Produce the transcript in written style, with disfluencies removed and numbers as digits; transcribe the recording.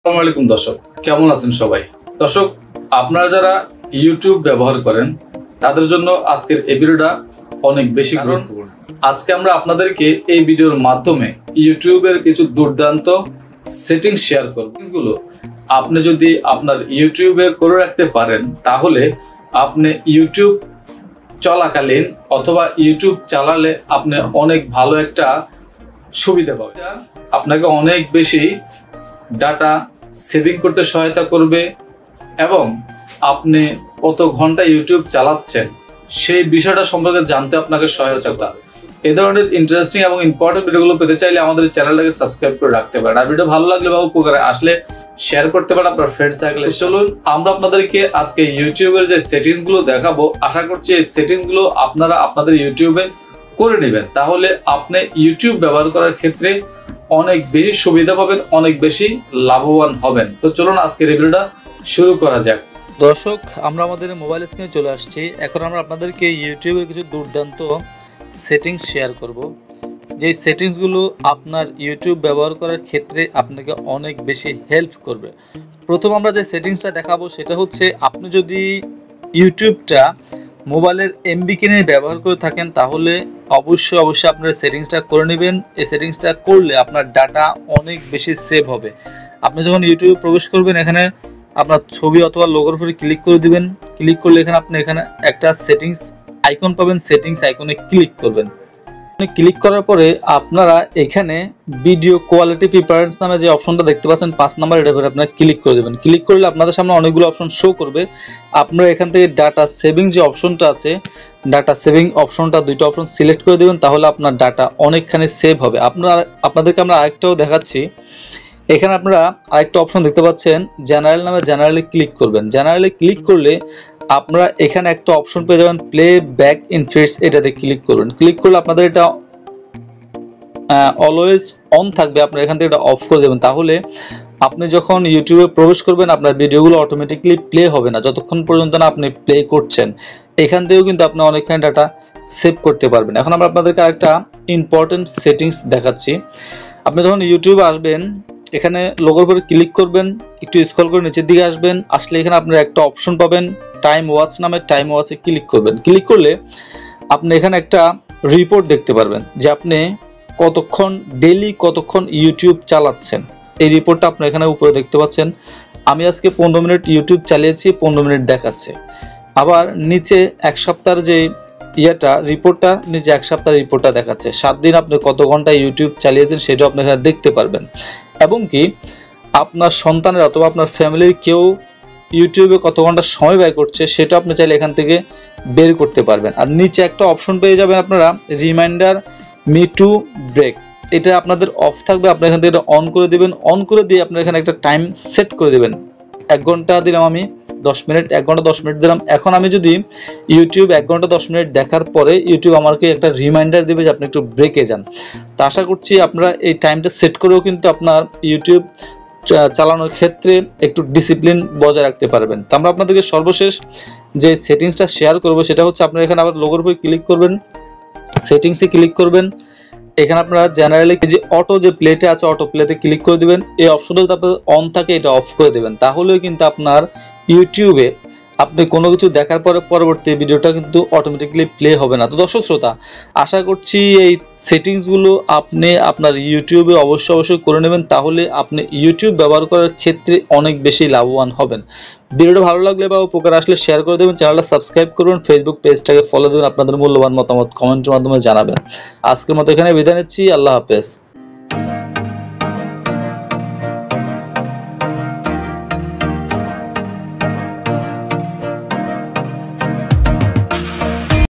আসসালামু আলাইকুম দর্শক, কেমন আছেন সবাই? দর্শক, আপনারা যারা ইউটিউব ব্যবহার করেন তাদের জন্য আজকের এই ভিডিওটা অনেক বেশি গুরুত্বপূর্ণ। আজকে আমরা আপনাদেরকে এই ভিডিওর মাধ্যমে ইউটিউবের কিছু দুর্দান্ত সেটিংস শেয়ার করব। যেগুলো আপনি যদি আপনার ইউটিউবে করে রাখতে পারেন তাহলে আপনি ইউটিউব চলাকালীন অথবা ইউটিউব চালালে আপনি অনেক ভালো একটা সুবিধা পাবেন। আপনাকে অনেক বেশি ডাটা সেভিং করতে সহায়তা করবে এবং আপনি কত ঘন্টা ইউটিউব চালাচ্ছেন সেই বিষয়টা সম্পর্কে জানতে আপনাকে সহায়তা করবে। এই ধরনের ইন্টারেস্টিং এবং ইম্পর্টেন্ট ভিডিওগুলো পেতে চাইলে আমাদের চ্যানেলটাকে সাবস্ক্রাইব করে রাখতে পারেন। আর ভিডিও ভালো লাগলে বা উপকারে আসলে শেয়ার করতে পারেন আপনার ফ্রেন্ড সার্কেলে। চলুন আমরা আপনাদেরকে আজকে ইউটিউবের যে সেটিংসগুলো দেখাবো, আশা করছি এই সেটিংসগুলো আপনারা আপনাদের ইউটিউবে করে নেবেন, তাহলে আপনি ইউটিউব ব্যবহার করার ক্ষেত্রে অনেক বেশি সুবিধা পাবেন, অনেক বেশি লাভবান হবেন। তো চলুন আজকের এই ভিডিওটা শুরু করা যাক। দর্শক, আমরা আমাদের মোবাইল স্ক্রিনে চলে আসছি। এখন আমরা আপনাদেরকে ইউটিউবের কিছু দুর্দান্ত সেটিংস শেয়ার করব, যেই সেটিংসগুলো আপনার ইউটিউব ব্যবহার করার ক্ষেত্রে আপনাকে অনেক বেশি হেল্প করবে। প্রথম আমরা যে সেটিংসটা দেখাবো সেটা হচ্ছে, আপনি যদি ইউটিউবটা মোবাইলের এমবি কিনে ব্যবহার করে থাকেন তাহলে অবশ্যই আপনার সেটিংসটা করে নেবেন। এই সেটিংসটা করলে আপনার ডাটা অনেক বেশি সেভ হবে। আপনি যখন ইউটিউবে প্রবেশ করবেন, এখানে আপনার ছবি অথবা লোগোর উপরে ক্লিক করে দিবেন। ক্লিক করলে আপনি এখানে একটা সেটিংস আইকন পাবেন, সেটিংস আইকনে ক্লিক করবেন। ক্লিক করার পরে আপনারা এখানে ভিডিও কোয়ালিটি প্রিফারেন্স নামে যে অপশনটা দেখতে পাচ্ছেন 5 নাম্বার, এটার উপরে আপনারা ক্লিক করে দেবেন। ক্লিক করলে আপনাদের সামনে অনেকগুলো অপশন শো করবে। আপনারা এখান থেকে ডাটা সেভিং যে অপশনটা আছে, ডাটা সেভিং অপশনটা দুইটা অপশন সিলেক্ট করে দেবেন, তাহলে আপনার ডাটা অনেকখানি সেভ হবে। আপনাদেরকে আমরা আরেকটাও দেখাচ্ছি। এখানে আপনারা আরেকটা অপশন দেখতে পাচ্ছেন, জেনারেল নামে, জেনারেলে ক্লিক করবেন। জেনারেলে ক্লিক করলে আপনারা এখানে একটা অপশন পেয়ে যাবেন, প্লে ব্যাক ইন ফিডস, এটাতে ক্লিক করবেন। ক্লিক করলে আপনাদের এটা অলওয়েজ অন থাকবে, আপনারা এখান থেকে এটা অফ করে দেবেন। তাহলে আপনি যখন ইউটিউবে প্রবেশ করবেন আপনার ভিডিওগুলো অটোমেটিকলি প্লে হবে না যতক্ষণ পর্যন্ত না আপনি প্লে করছেন। এখান থেকেও কিন্তু আপনি অনেকখানি ডাটা সেভ করতে পারবেন। এখন আমরা আপনাদেরকে আরেকটা ইম্পর্টেন্ট সেটিংস দেখাচ্ছি। আপনি যখন ইউটিউবে আসবেন, এখানে লোগোর উপরে ক্লিক করবেন, একটু স্ক্রল করে নিচের দিকে আসবেন। আসলে এখানে আপনারা একটা অপশন পাবেন, টাইম ওয়াচ নামে, টাইম ওয়াচে ক্লিক করবেন। ক্লিক করলে আপনি এখানে একটা রিপোর্ট দেখতে পারবেন যে আপনি কতক্ষণ ডেইলি কতক্ষণ ইউটিউব চালাচ্ছেন। এই রিপোর্টটা আপনি এখানে উপরে দেখতে পাচ্ছেন। আমি আজকে 15 মিনিট ইউটিউব চালিয়েছি, 15 মিনিট দেখাচ্ছে। আবার নিচে এক সপ্তাহের যে রিপোর্টটা, নিচে এক সপ্তাহের রিপোর্টটা দেখাচ্ছে। 7 দিন আপনি কত ঘন্টা ইউটিউব চালিয়েছেন সেটাও আপনি এখানে দেখতে পারবেন। এবং কি আপনার সন্তানের অথবা আপনার ফ্যামিলির কেউ ইউটিউবে কত ঘন্টা সময় ব্যয় করছে সেটা আপনি চাইলে এখান থেকে বের করতে পারবেন। আর নিচে একটা অপশন পেয়ে যাবেন আপনারা, রিমাইন্ডার মি টু ব্রেক, এটা আপনাদের অফ থাকবে, আপনি এখান থেকে এটা অন করে দিবেন। অন করে দিয়ে আপনার এখানে একটা টাইম সেট করে দিবেন। 1 ঘন্টা দিলাম আমি, 10 মিনিট, 1 ঘন্টা 10 মিনিট দিলাম। এখন আমি যদি ইউটিউব 1 ঘন্টা 10 মিনিট দেখার পরে ইউটিউব আমাকে একটা রিমাইন্ডার দেবে যে আপনি একটু ব্রেকে যান। তো আশা করছি আপনারা এই টাইমটা সেট করেও কিন্তু আপনার ইউটিউব চালানোর ক্ষেত্রে একটু ডিসিপ্লিন বজায় রাখতে পারবেন। তো আমরা আপনাদেরকে সর্বশেষ যে সেটিংসটা শেয়ার করব সেটা হচ্ছে, আপনারা এখানে আবার লোগোর উপরে ক্লিক করবেন, সেটিংসে ক্লিক করবেন। এখানে আপনারা জেনারেলি যে অটো যে প্লেটে আছে, অটো প্লেতে ক্লিক করে দিবেন। এই অপশনটা যদি আপনার অন থাকে এটা অফ করে দেবেন, তাহলেও কিন্তু আপনার ইউটিউবে আপনি কোনো কিছু দেখার পরে পরবর্তী ভিডিওটা কিন্তু অটোমেটিকলি প্লে হবে না। তো দর্শক শ্রোতা, আশা করছি এই সেটিংসগুলো আপনি আপনার ইউটিউবে অবশ্যই করে নেবেন, তাহলে আপনি ইউটিউব ব্যবহার করার ক্ষেত্রে অনেক বেশি লাভবান হবেন। ভিডিওটা ভালো লাগলে বা উপকার আসলে শেয়ার করে দেবেন, চ্যানেলটা সাবস্ক্রাইব করুন, ফেসবুক পেজটাকে ফলো দেবেন, আপনাদের মূল্যবান মতামত কমেন্টের মাধ্যমে জানাবেন। আজকের মতো এখানে বিদায় নিচ্ছি, আল্লাহ হাফেজ।